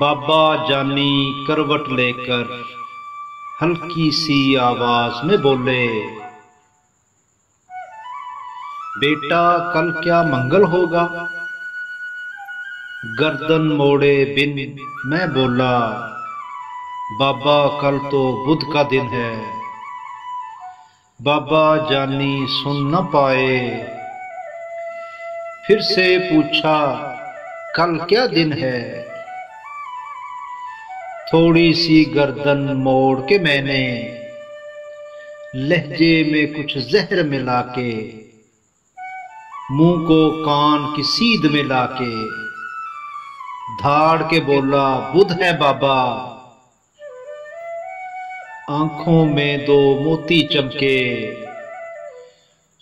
बाबा जानी करवट लेकर हल्की सी आवाज में बोले, बेटा कल क्या मंगल होगा? गर्दन मोड़े बिन मैं बोला, बाबा कल तो बुध का दिन है। बाबा जानी सुन न पाए, फिर से पूछा, कल क्या दिन है? थोड़ी सी गर्दन मोड़ के मैंने लहजे में कुछ जहर मिला के मुंह को कान की सीध में लाके धाड़ के बोला, बुध है बाबा। आंखों में दो मोती चमके,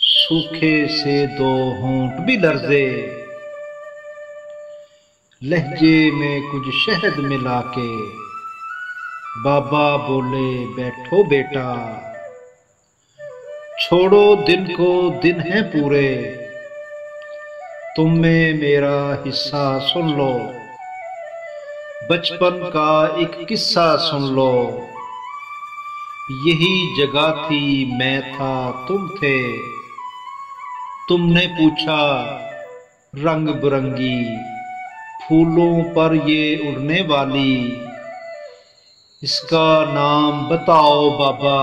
सूखे से दो होंठ भी लर्जे, लहजे में कुछ शहद मिला के बाबा बोले, बैठो बेटा, छोड़ो दिन को, दिन है पूरे, तुम में मेरा हिस्सा सुन लो, बचपन का एक किस्सा सुन लो। यही जगह थी, मैं था, तुम थे, तुमने पूछा रंग बिरंगी फूलों पर ये उड़ने वाली, इसका नाम बताओ बाबा।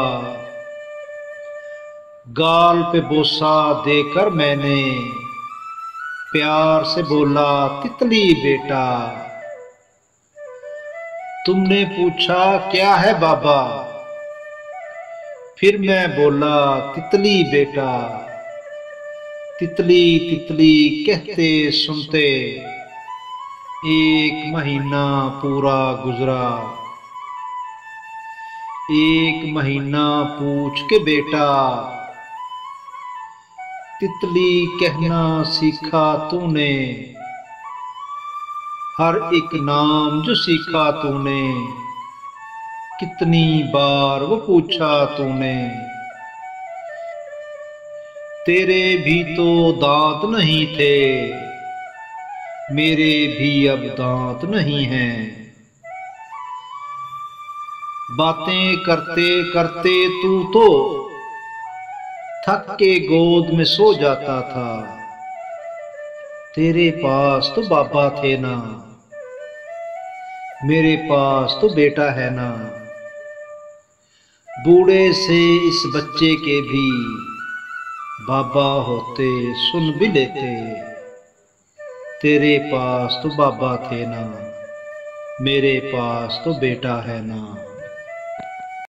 गाल पे बोसा देकर मैंने प्यार से बोला, तितली बेटा। तुमने पूछा क्या है बाबा? फिर मैं बोला, तितली बेटा। तितली तितली कहते सुनते एक महीना पूरा गुजरा। एक महीना पूछ के बेटा, तितली कहना सीखा तूने, हर एक नाम जो सीखा तूने, कितनी बार वो पूछा तूने। तेरे भी तो दांत नहीं थे, मेरे भी अब दांत नहीं हैं। बातें करते करते तू तो थक के गोद में सो जाता था। तेरे पास तो बाबा थे ना, मेरे पास तो बेटा है ना। बूढ़े से इस बच्चे के भी बाबा होते सुन भी लेते। तेरे पास तो बाबा थे ना, मेरे पास तो बेटा है ना।